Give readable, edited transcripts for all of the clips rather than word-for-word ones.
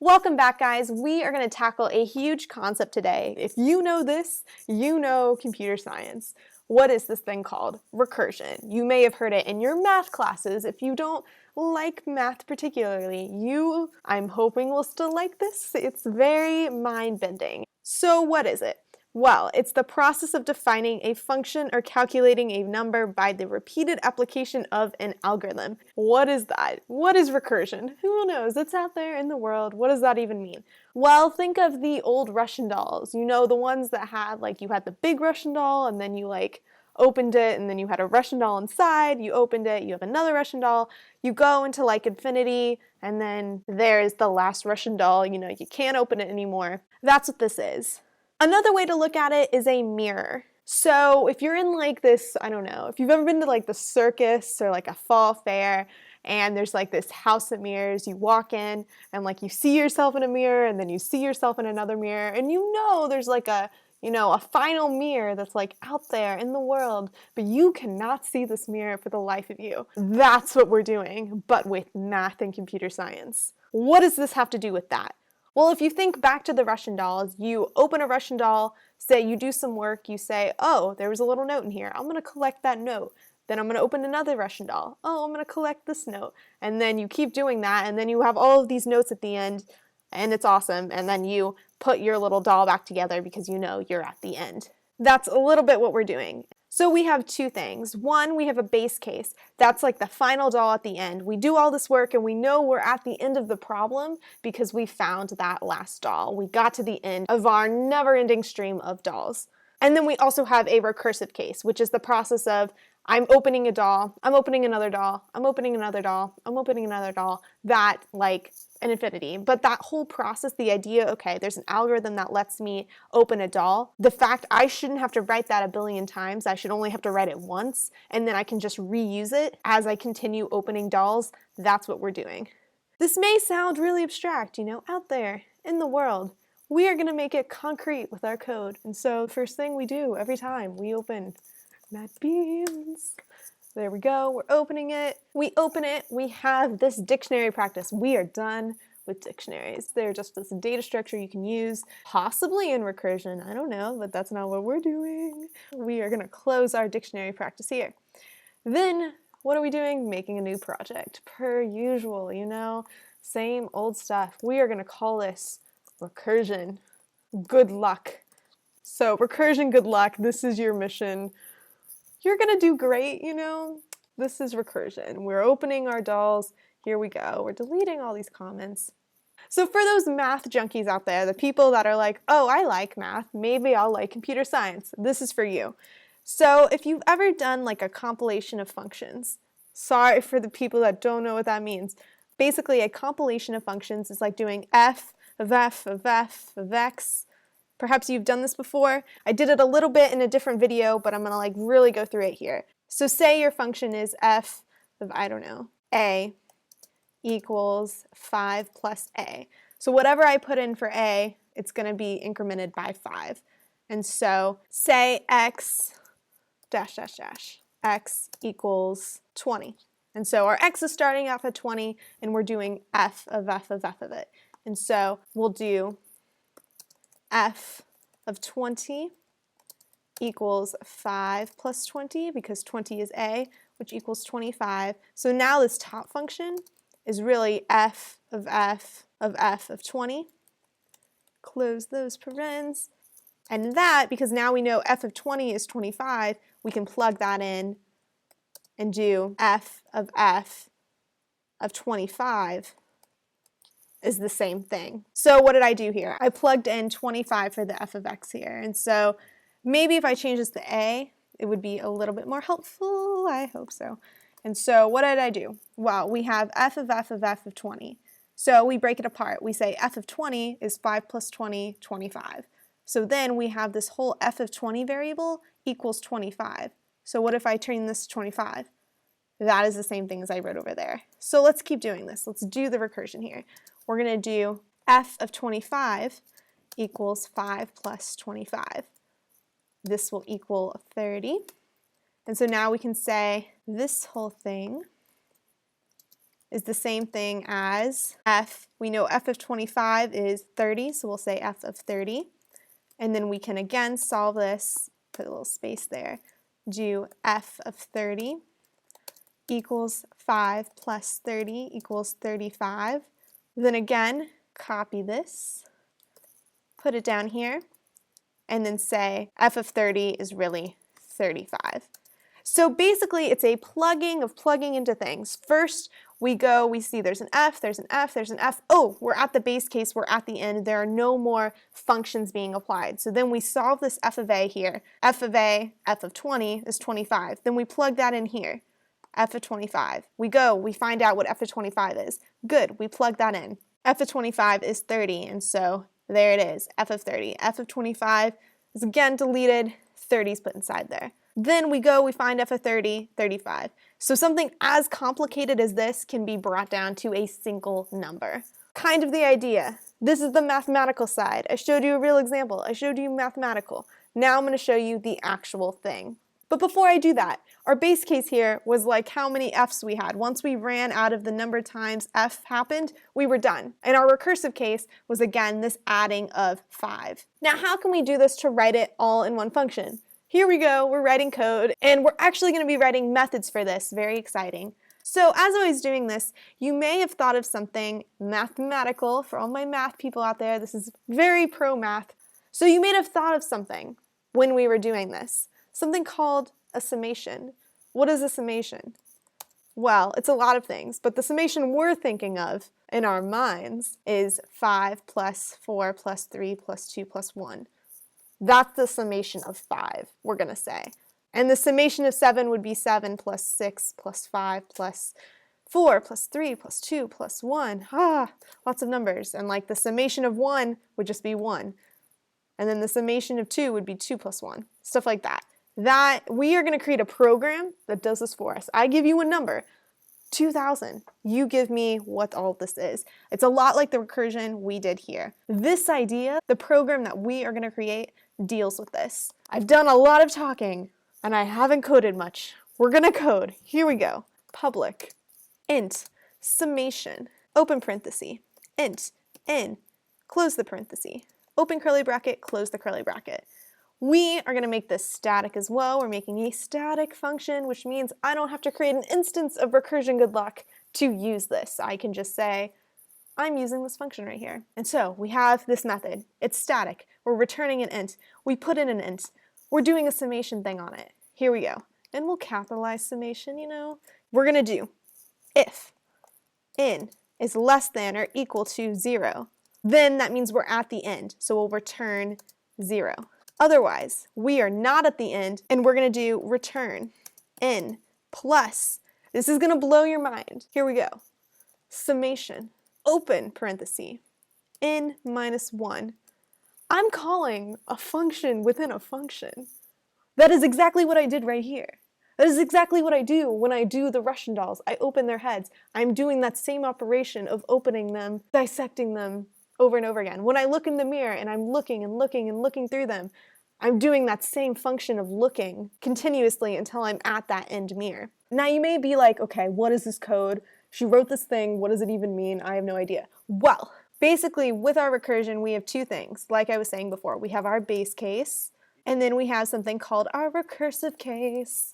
Welcome back, guys. We are going to tackle a huge concept today. If you know this, you know computer science. What is this thing called? Recursion. You may have heard it in your math classes. If you don't like math particularly, I'm hoping, will still like this. It's very mind-bending. So what is it? Well, it's the process of defining a function or calculating a number by the repeated application of an algorithm. What is that? What is recursion? Who knows? It's out there in the world. What does that even mean? Well, think of the old Russian dolls. You know, the ones that had, you had the big Russian doll, and then you, opened it, and then you had a Russian doll inside. You opened it, you have another Russian doll. You go into, infinity, and then there's the last Russian doll. You know, you can't open it anymore. That's what this is. Another way to look at it is a mirror. So if you're in this, I don't know, if you've ever been to the circus or a fall fair and there's this house of mirrors, you walk in and you see yourself in a mirror and then you see yourself in another mirror and there's a final mirror that's out there in the world, but you cannot see this mirror for the life of you. That's what we're doing, but with math and computer science. What does this have to do with that? Well, if you think back to the Russian dolls, you open a Russian doll, say you do some work, you say, oh, there was a little note in here. I'm going to collect that note. Then I'm going to open another Russian doll. Oh, I'm going to collect this note. And then you keep doing that, and then you have all of these notes at the end, and it's awesome. And then you put your little doll back together because you know you're at the end. That's a little bit what we're doing. So we have two things. One, we have a base case. That's the final doll at the end. We do all this work and we know we're at the end of the problem because we found that last doll. We got to the end of our never-ending stream of dolls. And then we also have a recursive case, which is the process of I'm opening a doll, I'm opening another doll, I'm opening another doll, I'm opening another doll, that an infinity. But that whole process, the idea, okay, there's an algorithm that lets me open a doll. The fact I shouldn't have to write that a billion times, I should only have to write it once, and then I can just reuse it as I continue opening dolls. That's what we're doing. This may sound really abstract, out there in the world. We are going to make it concrete with our code. And so the first thing we do every time we open NetBeans. There we go, we're opening it. We open it, we have this dictionary practice. We are done with dictionaries. They're just this data structure you can use, possibly in recursion, I don't know, but that's not what we're doing. We are gonna close our dictionary practice here. Then, what are we doing? Making a new project. Per usual, same old stuff. We are gonna call this recursion. Good luck. So, recursion, good luck. This is your mission. You're gonna do great, This is recursion. We're opening our dolls. Here we go. We're deleting all these comments. So for those math junkies out there, the people that are like, oh, I like math, maybe I'll like computer science, this is for you. So if you've ever done a compilation of functions, sorry for the people that don't know what that means. Basically, a compilation of functions is like doing f of f of f of x. Perhaps you've done this before. I did it a little bit in a different video, but I'm gonna really go through it here. So say your function is f of, I don't know, a equals 5 plus a. So whatever I put in for a, it's gonna be incremented by 5. And so say x dash dash dash, x equals 20. And so our x is starting off at 20, and we're doing f of f of f of it. And so we'll do f of 20 equals 5 plus 20, because 20 is a, which equals 25. So now this top function is really f of f of f of 20. Close those parens. And that, because now we know f of 20 is 25, we can plug that in and do f of 25 is the same thing. So what did I do here? I plugged in 25 for the f of x here. And so maybe if I change this to a, it would be a little bit more helpful. I hope so. And so what did I do? Well, we have f of f of f of 20. So we break it apart. We say f of 20 is 5 plus 20, 25. So then we have this whole f of 20 variable equals 25. So what if I turn this to 25? That is the same thing as I wrote over there. So let's keep doing this. Let's do the recursion here. We're going to do f of 25 equals 5 plus 25. This will equal 30. And so now we can say this whole thing is the same thing as f. We know f of 25 is 30, so we'll say f of 30. And then we can again solve this, put a little space there, do f of 30 equals 5 plus 30 equals 35. Then again, copy this, put it down here, and then say f of 30 is really 35. So basically it's a plugging into things. First we see there's an f, there's an f, there's an f. Oh, we're at the base case, we're at the end. There are no more functions being applied. So then we solve this f of a here. F of a, f of 20 is 25. Then we plug that in here. F of 25. We find out what f of 25 is. Good, we plug that in. F of 25 is 30, and so there it is, f of 30. F of 25 is again deleted, 30 is put inside there. Then we find f of 30, 35. So something as complicated as this can be brought down to a single number. Kind of the idea. This is the mathematical side. I showed you a real example. I showed you mathematical. Now I'm going to show you the actual thing. But before I do that, our base case here was like how many f's we had. Once we ran out of the number of times f happened, we were done. And our recursive case was again this adding of 5. Now how can we do this to write it all in one function? Here we go, we're writing code, and we're actually going to be writing methods for this. Very exciting. So as I was doing this, you may have thought of something mathematical. For all my math people out there, this is very pro math. So you may have thought of something when we were doing this. Something called a summation. What is a summation? Well, it's a lot of things, but the summation we're thinking of in our minds is 5 plus 4 plus 3 plus 2 plus 1. That's the summation of 5, we're going to say. And the summation of 7 would be 7 plus 6 plus 5 plus 4 plus 3 plus 2 plus 1. Lots of numbers. And like the summation of 1 would just be 1. And then the summation of 2 would be 2 plus 1. Stuff like that. We are going to create a program that does this for us. I give you a number, 2,000. You give me what all this is. It's a lot like the recursion we did here. This idea, the program that we are going to create, deals with this. I've done a lot of talking, and I haven't coded much. We're going to code. Here we go. Public, int, summation, open parenthesis, int, in, close the parenthesis, open curly bracket, close the curly bracket. We are going to make this static as well. We're making a static function, which means I don't have to create an instance of recursion good luck to use this. I can just say, I'm using this function right here. And so we have this method. It's static. We're returning an int. We put in an int. We're doing a summation thing on it. Here we go. And we'll capitalize summation, you know. We're going to do if in is less than or equal to 0. Then that means we're at the end. So we'll return 0. Otherwise, we are not at the end, and we're going to do return n plus. This is going to blow your mind. Here we go. Summation, open parenthesis, n minus 1. I'm calling a function within a function. That is exactly what I did right here. That is exactly what I do when I do the Russian dolls. I open their heads. I'm doing that same operation of opening them, dissecting them, over and over again. When I look in the mirror and I'm looking and looking and looking through them, I'm doing that same function of looking continuously until I'm at that end mirror. Now you may be like, okay, what is this code? She wrote this thing, what does it even mean? I have no idea. Well, basically with our recursion we have two things. Like I was saying before, we have our base case, and then we have something called our recursive case.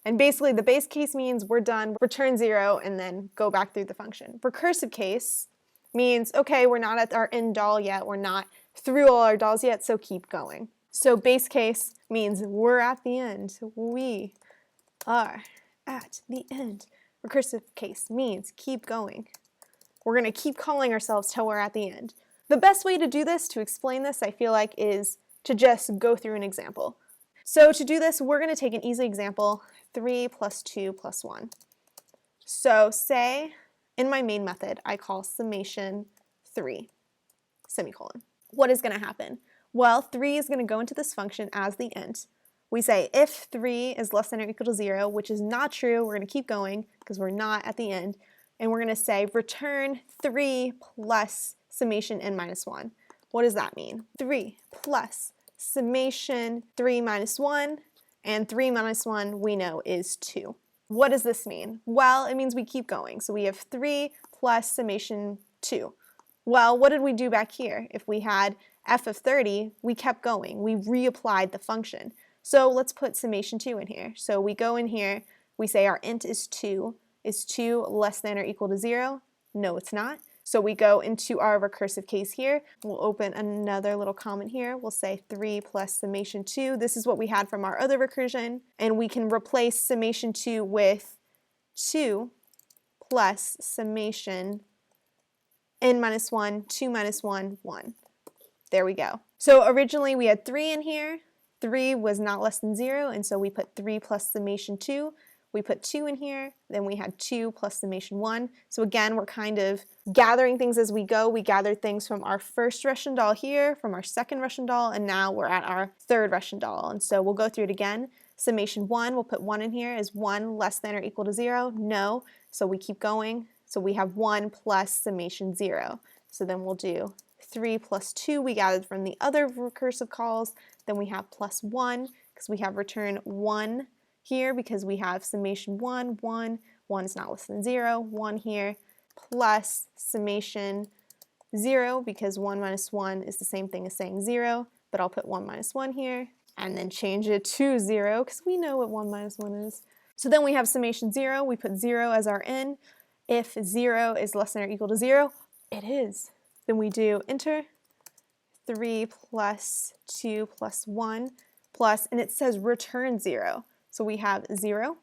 And basically the base case means we're done, return 0, and then go back through the function. Recursive case means, okay, we're not at our end doll yet, we're not through all our dolls yet, so keep going. So base case means we're at the end. We are at the end. Recursive case means keep going. We're going to keep calling ourselves till we're at the end. The best way to do this, to explain this, I feel like, is to just go through an example. So to do this, we're going to take an easy example, 3 plus 2 plus 1. So say, in my main method, I call summation 3, semicolon. What is going to happen? Well, 3 is going to go into this function as the int. We say if 3 is less than or equal to 0, which is not true, we're going to keep going because we're not at the end. And we're going to say return 3 plus summation n minus 1. What does that mean? 3 plus summation 3 minus 1, and 3 minus 1 we know is 2. What does this mean? Well, it means we keep going. So we have 3 plus summation 2. Well, what did we do back here? If we had f of 30, we kept going. We reapplied the function. So let's put summation 2 in here. So we go in here, we say our int is 2. Is 2 less than or equal to 0? No, it's not. So we go into our recursive case here. We'll open another little comment here. We'll say 3 plus summation 2. This is what we had from our other recursion. And we can replace summation 2 with 2 plus summation n minus 1, 2 minus 1, 1. There we go. So originally we had 3 in here. 3 was not less than 0, and so we put 3 plus summation 2. We put 2 in here, then we had 2 plus summation 1. So again, we're kind of gathering things as we go. We gathered things from our first Russian doll here, from our second Russian doll, and now we're at our third Russian doll. And so we'll go through it again. Summation 1, we'll put 1 in here. Is 1 less than or equal to 0? No. So we keep going. So we have 1 plus summation 0. So then we'll do 3 plus 2 we gathered from the other recursive calls. Then we have plus 1 because we have return 1 here because we have summation 1, 1, 1 is not less than 0, 1 here, plus summation 0 because 1 minus 1 is the same thing as saying 0, but I'll put 1 minus 1 here and then change it to 0 because we know what 1 minus 1 is. So then we have summation 0, we put 0 as our n. If 0 is less than or equal to 0, it is. Then we do enter 3 plus 2 plus 1 plus, and it says return 0. So we have 0.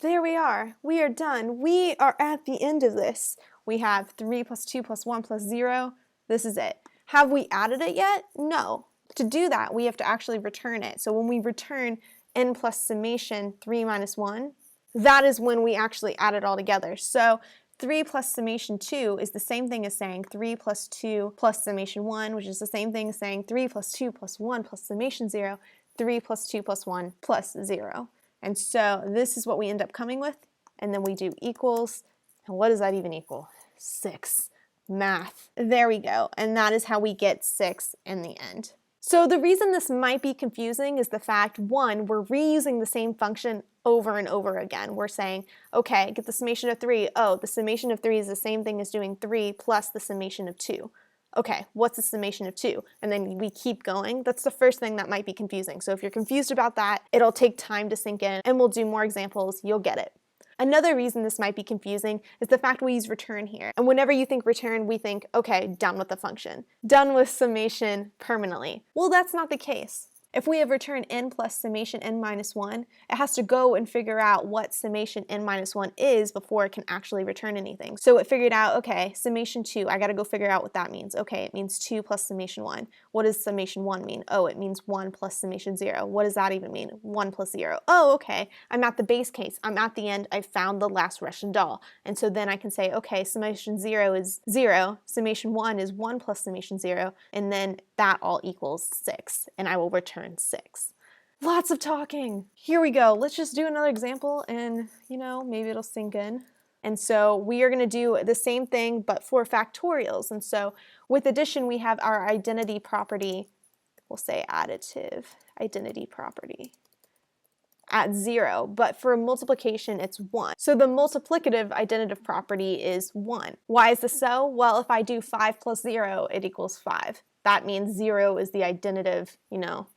There we are. We are done. We are at the end of this. We have 3 plus 2 plus 1 plus 0. This is it. Have we added it yet? No. To do that, we have to actually return it. So when we return n plus summation 3 minus 1, that is when we actually add it all together. So 3 plus summation 2 is the same thing as saying 3 plus 2 plus summation 1, which is the same thing as saying 3 plus 2 plus 1 plus summation 0, 3 plus 2 plus 1 plus 0. And so this is what we end up coming with, and then we do equals, and what does that even equal? 6. Math. There we go, and that is how we get 6 in the end. So the reason this might be confusing is the fact, one, we're reusing the same function over and over again. We're saying, okay, get the summation of 3. Oh, the summation of 3 is the same thing as doing 3 plus the summation of 2. Okay, what's the summation of 2? And then we keep going. That's the first thing that might be confusing. So if you're confused about that, it'll take time to sink in, and we'll do more examples. You'll get it. Another reason this might be confusing is the fact we use return here. And whenever you think return, we think, okay, done with the function. Done with summation permanently. Well, that's not the case. If we have return n plus summation n minus 1, it has to go and figure out what summation n minus 1 is before it can actually return anything. So it figured out, okay, summation 2, I gotta go figure out what that means. Okay, it means 2 plus summation 1. What does summation 1 mean? Oh, it means 1 plus summation 0. What does that even mean? 1 plus 0. Oh, okay, I'm at the base case. I'm at the end. I found the last Russian doll. And so then I can say, okay, summation 0 is 0. Summation 1 is 1 plus summation 0. And then that all equals 6. And I will return 6. Lots of talking. Here we go. Let's just do another example and, maybe it'll sink in. And so we are going to do the same thing but for factorials. And so with addition, we have our identity property. We'll say additive identity property at 0, but for multiplication, it's 1. So the multiplicative identity property is 1. Why is this so? Well, if I do 5 plus 0, it equals 5. That means 0 is the identitive,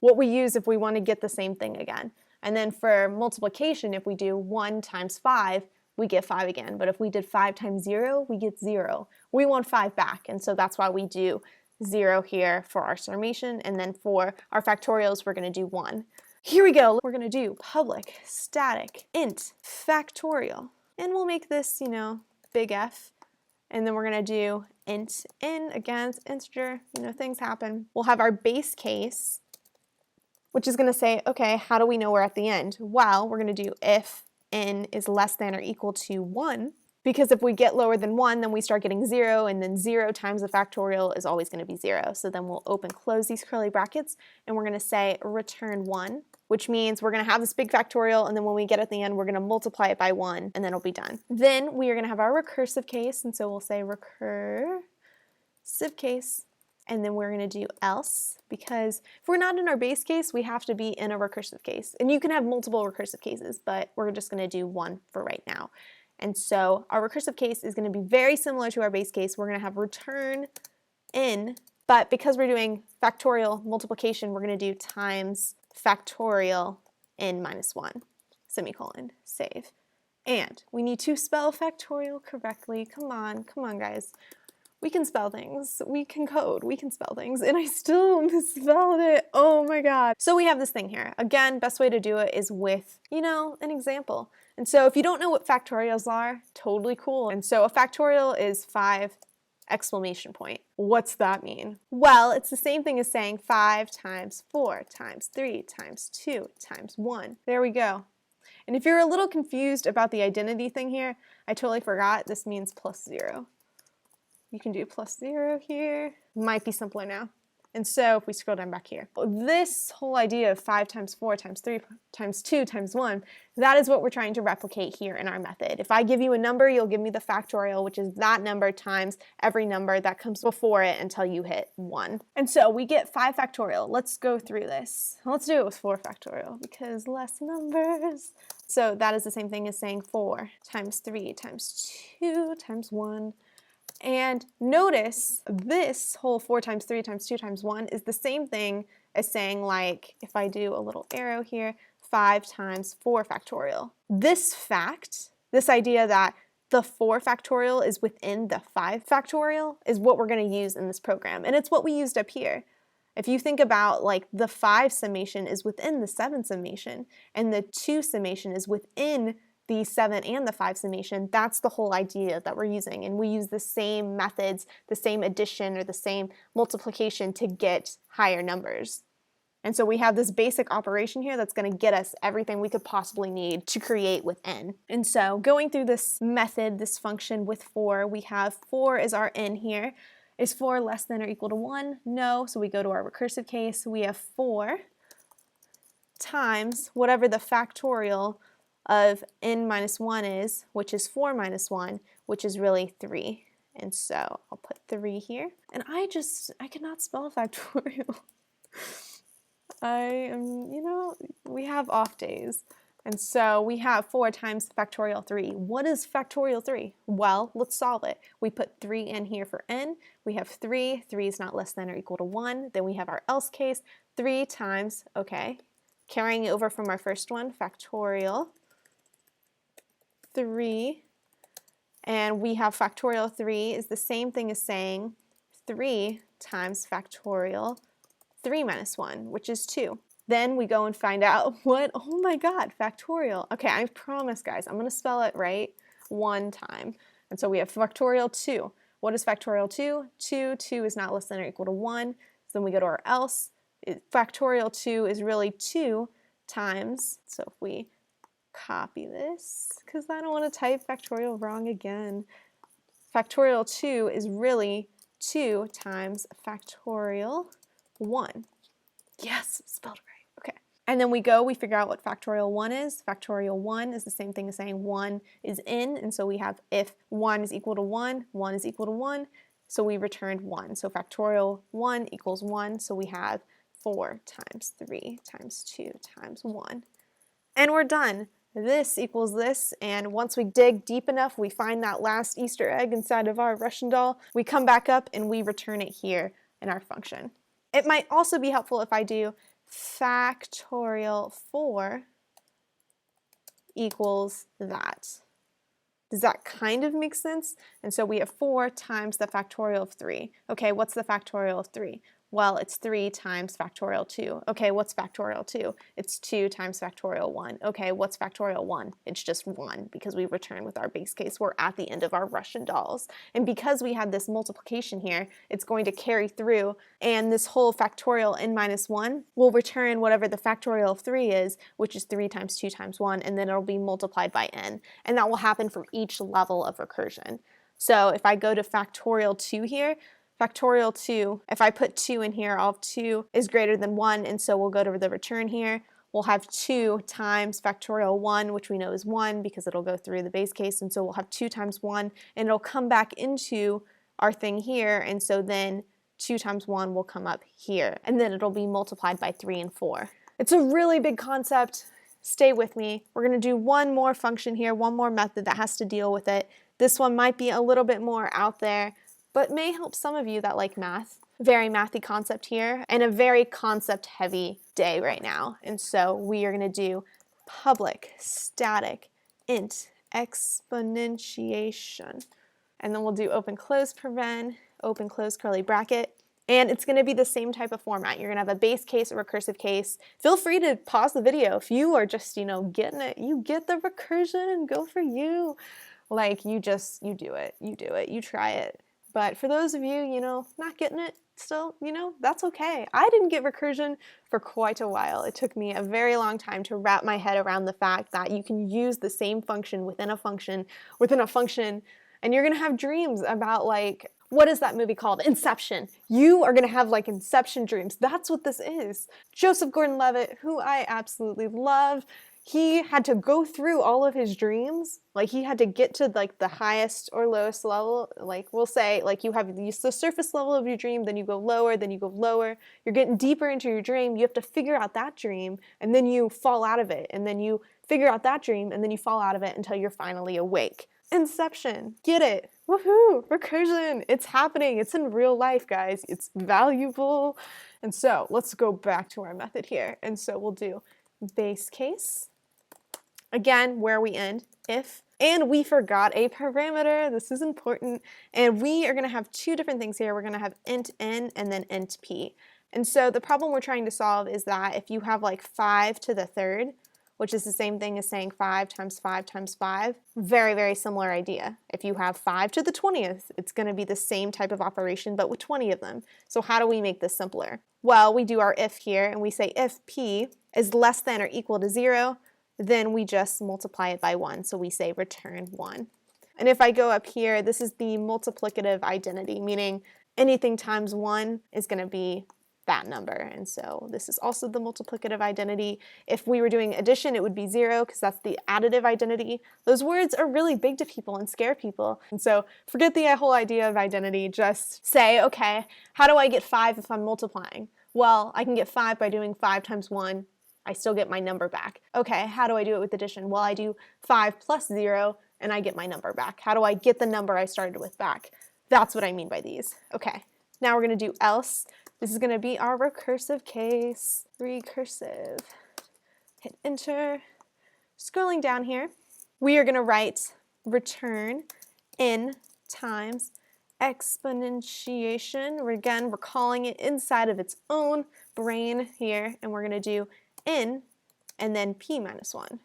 what we use if we want to get the same thing again. And then for multiplication, if we do 1 times 5, we get 5 again. But if we did 5 times 0, we get 0. We want 5 back, and so that's why we do 0 here for our summation, and then for our factorials, we're going to do 1. Here we go. We're going to do public static int factorial. And we'll make this, big F. And then we're going to do int n, again, it's integer, things happen. We'll have our base case, which is going to say, okay, how do we know we're at the end? Well, we're going to do if n is less than or equal to 1, because if we get lower than 1, then we start getting 0, and then 0 times the factorial is always going to be 0. So then we'll close these curly brackets, and we're going to say return 1, which means we're going to have this big factorial, and then when we get at the end, we're going to multiply it by 1, and then it'll be done. Then we are going to have our recursive case, and so we'll say recursive case, And then we're going to do else, because if we're not in our base case, we have to be in a recursive case. And you can have multiple recursive cases, but we're just going to do one for right now. And so our recursive case is going to be very similar to our base case. We're going to have return in, but because we're doing factorial multiplication, we're going to do times factorial n minus 1, semicolon, save. And we need to spell factorial correctly. Come on, guys. We can spell things, we can code, we can spell things, and I still misspelled it. Oh my god. So we have this thing here. Again, best way to do it is with, an example. And so if you don't know what factorials are, totally cool. And so a factorial is 5 exclamation point. What's that mean? Well, it's the same thing as saying 5 times 4 times 3 times 2 times 1. There we go. And if you're a little confused about the identity thing here, I totally forgot. This means plus 0. You can do plus 0 here. Might be simpler now. And so if we scroll down back here, this whole idea of 5 times 4 times 3 times 2 times 1, that is what we're trying to replicate here in our method. If I give you a number, you'll give me the factorial, which is that number times every number that comes before it until you hit 1. And so we get 5 factorial. Let's go through this. Let's do it with 4 factorial because less numbers. So that is the same thing as saying 4 times 3 times 2 times 1. And notice this whole 4 times 3 times 2 times 1 is the same thing as saying, like, if I do a little arrow here, 5 times 4 factorial. This fact, this idea that the 4 factorial is within the 5 factorial is what we're going to use in this program. And it's what we used up here. If you think about, like, the 5 summation is within the 7 summation, and the 2 summation is within the 7 and the 5 summation, that's the whole idea that we're using. And we use the same methods, the same addition or the same multiplication to get higher numbers. And so we have this basic operation here that's going to get us everything we could possibly need to create with n. And so going through this method, this function with 4, we have 4 is our n here. Is 4 less than or equal to 1? No. So we go to our recursive case. We have 4 times whatever the factorial of n minus 1 is, which is 4 minus 1, which is really 3. And so I'll put 3 here. And I cannot spell factorial. We have off days. And so we have 4 times factorial 3. What is factorial 3? Well, let's solve it. We put 3 in here for n. We have 3. 3 is not less than or equal to 1. Then we have our else case. 3 times, okay, carrying over from our first one, factorial 3, and we have factorial 3 is the same thing as saying 3 times factorial 3 minus 1, which is 2. Then we go and find out what, oh my god, factorial. Okay, I promise, guys, I'm going to spell it right one time. And so we have factorial 2. What is factorial 2? 2 is not less than or equal to 1. So then we go to our else. Factorial 2 is really 2 times, so if we copy this, because I don't want to type factorial wrong again. Factorial 2 is really 2 times factorial 1. Yes, spelled right. Okay. And then we figure out what factorial 1 is. Factorial 1 is the same thing as saying 1 is in, and so we have if 1 is equal to 1, 1 is equal to 1, so we returned 1. So factorial 1 equals 1, so we have 4 times 3 times 2 times 1. And we're done. This equals this, and once we dig deep enough, we find that last Easter egg inside of our Russian doll. We come back up and we return it here in our function. It might also be helpful if I do factorial 4 equals that. Does that kind of make sense? And so we have 4 times the factorial of 3. Okay, what's the factorial of 3? Well, it's 3 times factorial 2. Okay, what's factorial 2? It's 2 times factorial 1. Okay, what's factorial 1? It's just 1 because we return with our base case. We're at the end of our Russian dolls. And because we had this multiplication here, it's going to carry through, and this whole factorial n minus 1 will return whatever the factorial of 3 is, which is 3 times 2 times 1, and then it'll be multiplied by n. And that will happen for each level of recursion. So if I go to factorial 2 here, factorial 2, if I put 2 in here, all of 2 is greater than 1, and so we'll go to the return here. We'll have 2 times factorial 1, which we know is 1 because it'll go through the base case, and so we'll have 2 times 1, and it'll come back into our thing here, and so then 2 times 1 will come up here, and then it'll be multiplied by 3 and 4. It's a really big concept. Stay with me. We're going to do one more function here, one more method that has to deal with it. This one might be a little bit more out there, but may help some of you that like math. Very mathy concept here, and a very concept-heavy day right now. And so we are going to do public static int exponentiation. And then we'll do open close paren, open close curly bracket. And it's going to be the same type of format. You're going to have a base case, a recursive case. Feel free to pause the video if you are just, getting it. You get the recursion, go for you. Like you do it, you try it. But for those of you, not getting it still, that's okay. I didn't get recursion for quite a while. It took me a very long time to wrap my head around the fact that you can use the same function within a function, and you're going to have dreams about what is that movie called? Inception. You are going to have Inception dreams. That's what this is. Joseph Gordon-Levitt, who I absolutely love, he had to go through all of his dreams. He had to get to the highest or lowest level. We'll say you have the surface level of your dream, then you go lower, then you go lower. You're getting deeper into your dream. You have to figure out that dream, and then you fall out of it. And then you figure out that dream, and then you fall out of it until you're finally awake. Inception. Get it? Woohoo! Recursion. It's happening. It's in real life, guys. It's valuable. And so let's go back to our method here. And so we'll do base case. Again, where we end, if, and we forgot a parameter. This is important. And we are going to have two different things here. We're going to have int n and then int p. And so the problem we're trying to solve is that if you have 5 to the third, which is the same thing as saying 5 times 5 times 5. Very, very similar idea. If you have 5 to the 20th, it's going to be the same type of operation, but with 20 of them. So how do we make this simpler? Well, we do our if here, and we say if p is less than or equal to 0, then we just multiply it by 1. So we say return 1. And if I go up here, this is the multiplicative identity, meaning anything times 1 is going to be that number. And so this is also the multiplicative identity. If we were doing addition, it would be 0 because that's the additive identity. Those words are really big to people and scare people. And so forget the whole idea of identity. Just say, okay, how do I get 5 if I'm multiplying? Well, I can get 5 by doing 5 times 1. I still get my number back. Okay, how do I do it with addition? Well, I do 5 plus 0 and I get my number back. How do I get the number I started with back? That's what I mean by these. Okay, now we're going to do else. This is going to be our recursive case. Recursive. Hit enter. Scrolling down here, we are going to write return n times exponentiation. We're calling it inside of its own brain here, and we're going to do n and then p minus 1.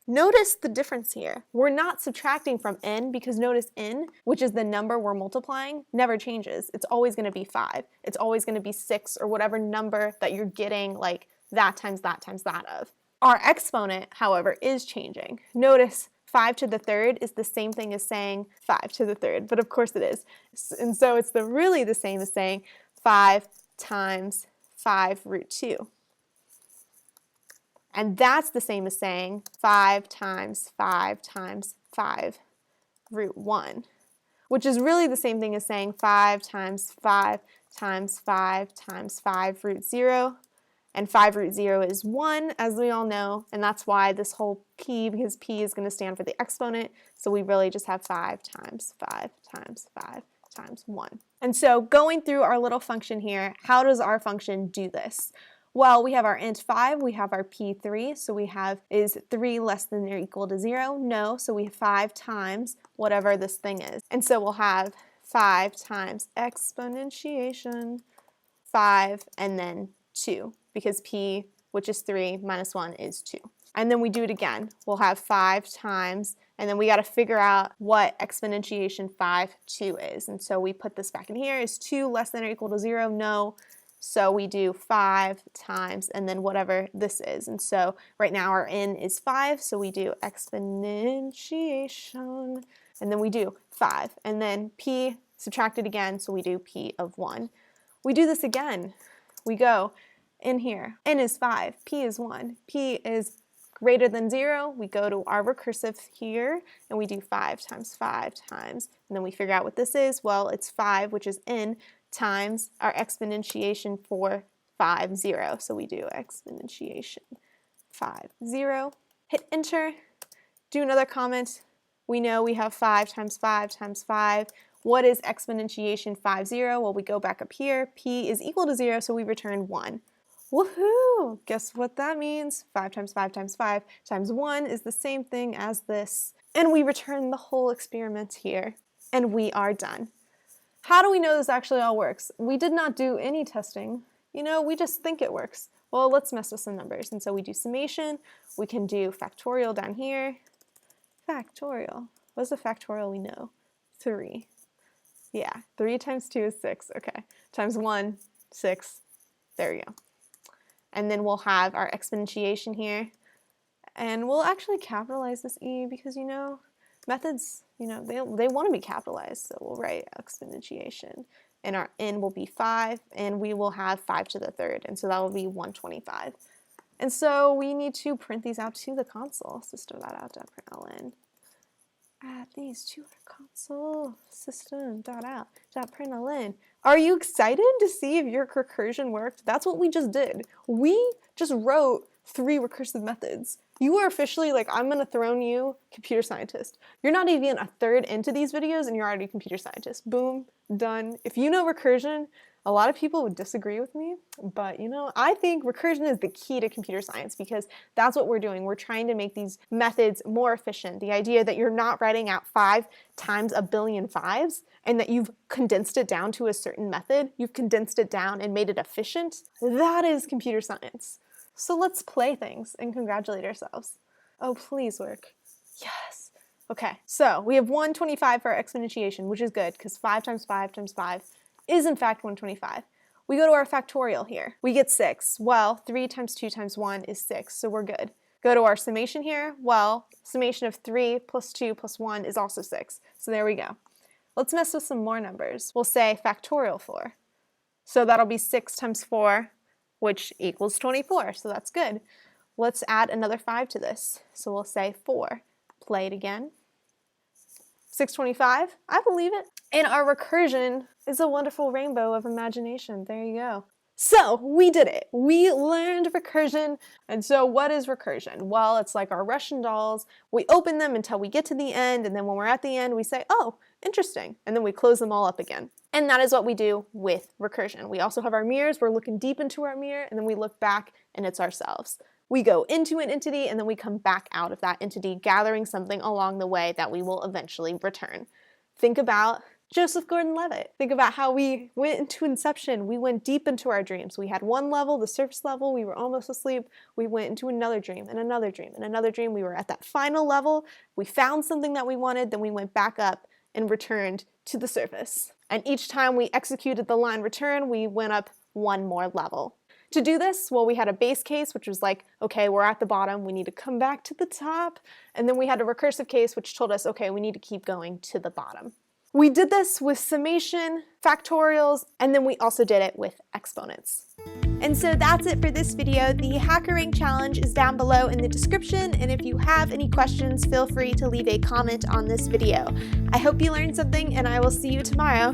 Notice the difference here. We're not subtracting from n because notice n, which is the number we're multiplying, never changes. It's always going to be 5. It's always going to be 6 or whatever number that you're getting that times that of. Our exponent, however, is changing. Notice 5 to the third is the same thing as saying 5 to the third, but of course it is. And so it's really the same as saying 5 times 5 root 2. And that's the same as saying 5 times 5 times 5 root 1, which is really the same thing as saying 5 times 5 times 5 times 5 root 0. And 5 root 0 is 1, as we all know, and that's why this whole p, because p is going to stand for the exponent, so we really just have 5 times 5 times 5 times 1. And so going through our little function here, how does our function do this? Well, we have our int 5, we have our p3, so we have, is 3 less than or equal to 0? No, so we have 5 times whatever this thing is. And so we'll have 5 times exponentiation, 5, and then 2, because p, which is 3, minus 1 is 2. And then we do it again. We'll have 5 times, and then we got to figure out what exponentiation 5, 2 is. And so we put this back in here. Is 2 less than or equal to 0? No. So we do 5 times and then whatever this is. And so right now our n is 5, so we do exponentiation, and then we do 5. And then p subtracted again, so we do p of 1. We do this again. We go in here. N is 5, p is 1. P is greater than 0. We go to our recursive here, and we do 5 times 5 times. And then we figure out what this is. Well, it's 5, which is n, times our exponentiation for 5, 0. So we do exponentiation 5, 0. Hit enter. Do another comment. We know we have 5 times 5 times 5. What is exponentiation 5, 0? Well, we go back up here. P is equal to 0, so we return 1. Woohoo! Guess what that means? 5 times 5 times 5 times 1 is the same thing as this. And we return the whole experiment here. And we are done. How do we know this actually all works? We did not do any testing. We just think it works. Well, let's mess with some numbers. And so we do summation. We can do factorial down here. Factorial. What's a factorial we know? 3. Yeah, 3 times 2 is 6. Okay. Times 1, 6. There you go. And then we'll have our exponentiation here. And we'll actually capitalize this e because, methods, they want to be capitalized. So we'll write exponentiation. And our n will be 5, and we will have 5 to the third. And so that will be 125. And so we need to print these out to the console. System.out.println. Add these to our console. System.out.println. Are you excited to see if your recursion worked? That's what we just did. We just wrote 3 recursive methods. You are officially I'm gonna throne you computer scientist. You're not even a third into these videos and you're already a computer scientist. Boom, done. If you know recursion, a lot of people would disagree with me, but I think recursion is the key to computer science because that's what we're doing. We're trying to make these methods more efficient. The idea that you're not writing out 5 times a billion 5s and that you've condensed it down to a certain method, you've condensed it down and made it efficient, that is computer science. So let's play things and congratulate ourselves. Oh, please work. Yes. Okay, so we have 125 for our exponentiation, which is good because 5 times 5 times 5 is in fact 125. We go to our factorial here. We get 6. Well, 3 times 2 times 1 is 6, so we're good. Go to our summation here. Well, summation of 3 plus 2 plus 1 is also 6. So there we go. Let's mess with some more numbers. We'll say factorial 4. So that'll be 6 times 4, which equals 24, so that's good. Let's add another 5 to this. So we'll say 4. Play it again. 625, I believe it. And our recursion is a wonderful rainbow of imagination. There you go. So we did it. We learned recursion. And so what is recursion? Well, it's like our Russian dolls. We open them until we get to the end, and then when we're at the end, we say, oh, interesting. And then we close them all up again. And that is what we do with recursion. We also have our mirrors. We're looking deep into our mirror, and then we look back, and it's ourselves. We go into an entity, and then we come back out of that entity, gathering something along the way that we will eventually return. Think about Joseph Gordon-Levitt. Think about how we went into inception. We went deep into our dreams. We had one level, the surface level. We were almost asleep. We went into another dream and another dream and another dream. We were at that final level. We found something that we wanted. Then we went back up and returned to the surface. And each time we executed the line return, we went up one more level. To do this, well, we had a base case, which was like, okay, we're at the bottom. We need to come back to the top. And then we had a recursive case, which told us, okay, we need to keep going to the bottom. We did this with summation, factorials, and then we also did it with exponents. And so that's it for this video. The HACKERRANK challenge is down below in the description, and if you have any questions, feel free to leave a comment on this video. I hope you learned something, and I will see you tomorrow.